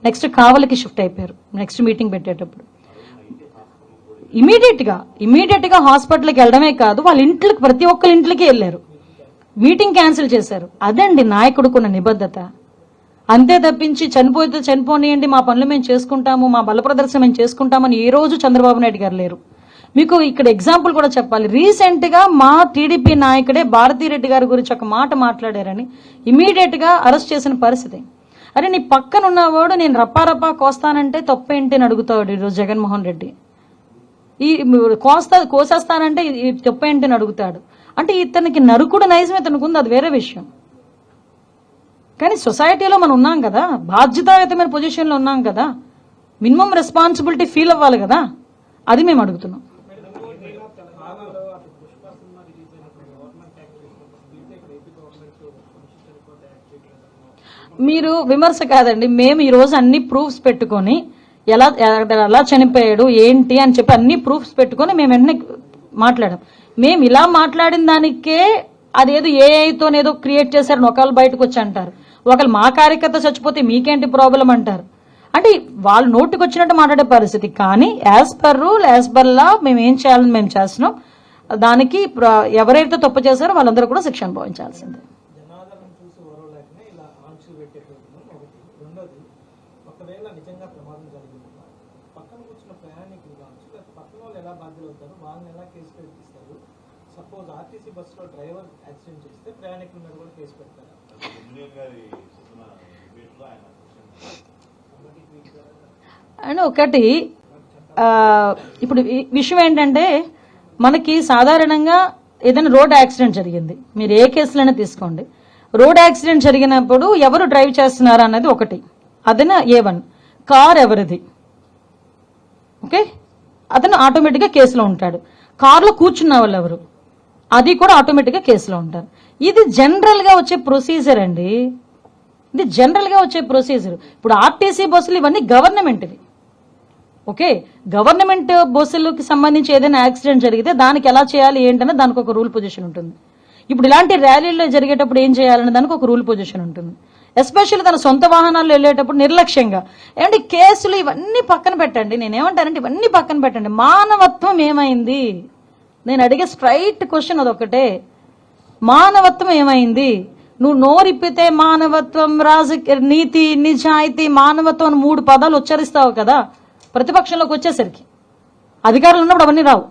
నెక్స్ట్ కావలికి షిఫ్ట్ అయిపోయారు. నెక్స్ట్ మీటింగ్ పెట్టేటప్పుడు ఇమీడియట్ గా హాస్పిటల్కి వెళ్ళడమే కాదు, వాళ్ళ ఇంట్లోకి ప్రతి ఒక్కరి ఇంట్లోకి వెళ్ళారు, మీటింగ్ క్యాన్సిల్ చేశారు. అదండి నాయకుడుకున్న నిబద్ధత. అంతే తప్పించి చనిపోతే చనిపోనియండి, మా పనులు మేము చేసుకుంటాము, మా బల ప్రదర్శన మేము చేసుకుంటామని ఏ రోజు చంద్రబాబు నాయుడు గారు లేరు. మీకు ఇక్కడ ఎగ్జాంపుల్ కూడా చెప్పాలి. రీసెంట్ గా మా టీడీపీ నాయకుడే భారతీరెడ్డి గారి గురించి ఒక మాట మాట్లాడారని ఇమీడియట్ గా అరెస్ట్ చేసిన పరిస్థితి. అరే నీ పక్కన ఉన్నవాడు నేను రప్పా కోస్తానంటే తప్పేంటి అని అడుగుతాడు ఈరోజు జగన్మోహన్ రెడ్డి. ఈ కోసేస్తానంటే తప్పేంటి అని అడుగుతాడు. అంటే ఇతనికి నరుకుడు నైజం ఇతనికి ఉంది, అది వేరే విషయం. కానీ సొసైటీలో మనం ఉన్నాం కదా, బాధ్యతాయుతమైన పొజిషన్లో ఉన్నాం కదా, మినిమం రెస్పాన్సిబిలిటీ ఫీల్ అవ్వాలి కదా, అది మేము అడుగుతున్నాం. మీరు విమర్శ కాదండి, మేము ఈరోజు అన్ని ప్రూఫ్స్ పెట్టుకొని ఎలా చనిపోయాడు ఏంటి అని చెప్పి అన్ని ప్రూఫ్స్ పెట్టుకొని మేము వెంటనే మాట్లాడాం. మేము ఇలా మాట్లాడిన దానికే అదేదో ఏఐతోనేదో క్రియేట్ చేశారని ఒకళ్ళు బయటకు వచ్చి అంటారు, ఒకళ్ళు మా కార్యకర్త చచ్చిపోతే మీకేంటి ప్రాబ్లం అంటారు. అంటే వాళ్ళు నోటికి వచ్చినట్టు మాట్లాడే పరిస్థితి. కానీ as per rule, as per law మేము ఏం చేయాలని మేము చేస్తున్నాం. దానికి ఎవరైతే తప్పు చేశారో వాళ్ళందరూ కూడా శిక్ష అనుభవించాల్సిందే. అండ్ ఒకటి ఇప్పుడు విషయం ఏంటంటే, మనకి సాధారణంగా ఏదైనా రోడ్ యాక్సిడెంట్ జరిగింది, మీరు ఏ కేసులైనా తీసుకోండి, రోడ్ యాక్సిడెంట్ జరిగినప్పుడు ఎవరు డ్రైవ్ చేస్తున్నారు అన్నది ఒకటి, అదైనా A1 కార్ ఎవరిది, ఓకే, అతను ఆటోమేటిక్గా కేసులో ఉంటాడు. కారులో కూర్చున్న వాళ్ళు ఎవరు, అది కూడా ఆటోమేటిక్గా కేసులో ఉంటారు. ఇది జనరల్గా వచ్చే ప్రొసీజర్ అండి, ఇది జనరల్గా వచ్చే ప్రొసీజర్. ఇప్పుడు ఆర్టీసీ బస్సులు ఇవన్నీ గవర్నమెంట్వి, ఓకే, గవర్నమెంట్ బస్సులకి సంబంధించి ఏదైనా యాక్సిడెంట్ జరిగితే దానికి ఎలా చేయాలి ఏంటనే దానికి ఒక రూల్ పొజిషన్ ఉంటుంది. ఇప్పుడు ఇలాంటి ర్యాలీల్లో జరిగేటప్పుడు ఏం చేయాలనే దానికి ఒక రూల్ పొజిషన్ ఉంటుంది. ఎస్పెషల్లీ తన సొంత వాహనాల్లో వెళ్ళేటప్పుడు నిర్లక్ష్యంగా ఏమంటే కేసులు ఇవన్నీ పక్కన పెట్టండి. నేనేమంటానంటే ఇవన్నీ పక్కన పెట్టండి, మానవత్వం ఏమైంది? నేను అడిగే స్ట్రైట్ క్వశ్చన్ అదొకటే, మానవత్వం ఏమైంది? నువ్వు నోరిప్పితే మానవత్వం, నీతి, నిజాయితీ, మానవత్వం అని 3 పదాలు ఉచ్చరిస్తావు కదా, ప్రతిపక్షంలోకి వచ్చేసరికి, అధికారులు ఉన్నప్పుడు అవన్నీ రావు.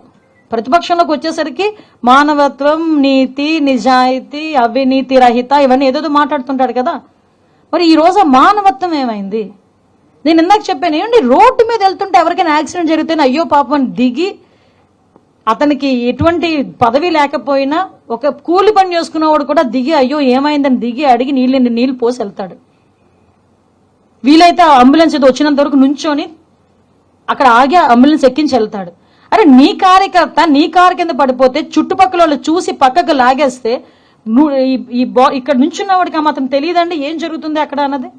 ప్రతిపక్షంలోకి వచ్చేసరికి మానవత్వం, నీతి, నిజాయితీ, అవినీతి రహిత ఇవన్నీ ఏదేదో మాట్లాడుతుంటాడు కదా. మరి ఈ రోజు మానవత్వం ఏమైంది? నేను ఇందాక చెప్పాను, ఏమండి రోడ్డు మీద వెళ్తుంటే ఎవరికైనా యాక్సిడెంట్ జరిగితేనే అయ్యో పాపం దిగి, అతనికి ఎటువంటి పదవి లేకపోయినా ఒక కూలి పని చేసుకున్నవాడు కూడా దిగి అయ్యో ఏమైందని దిగి అడిగి నీళ్ళు పోసి వెళ్తాడు. వీలైతే అంబులెన్స్ ఏదో వచ్చినంత వరకు నుంచొని అక్కడ ఆగి అంబులెన్స్ ఎక్కించి వెళ్తాడు. అరే నీ కార్యకర్త నీ కారు కింద పడిపోతే చుట్టుపక్కల వాళ్ళు చూసి పక్కకు లాగేస్తే ఇక్కడ నుంచున్నవాడికి మాత్రం తెలియదండి ఏం జరుగుతుంది అక్కడ అన్నది.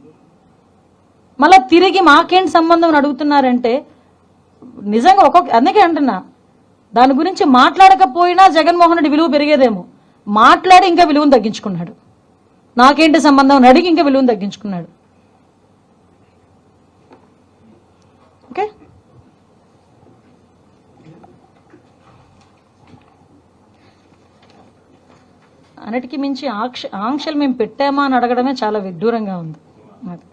మళ్ళా తిరిగి మాకేంటి సంబంధం అని అడుగుతున్నారంటే నిజంగా అందుకే అంటున్నా, దాని గురించి మాట్లాడకపోయినా జగన్మోహన్ రెడ్డి విలువ పెరిగేదేమో. మాట్లాడి ఇంకా విలువను తగ్గించుకున్నాడు. నాకేంటి సంబంధం అని అడిగి ఇంకా విలువను తగ్గించుకున్నాడు. ఓకే, అన్నిటికీ మించి ఆంక్షలు మేము పెట్టామా అని అడగడమే చాలా విడ్డూరంగా ఉంది. అది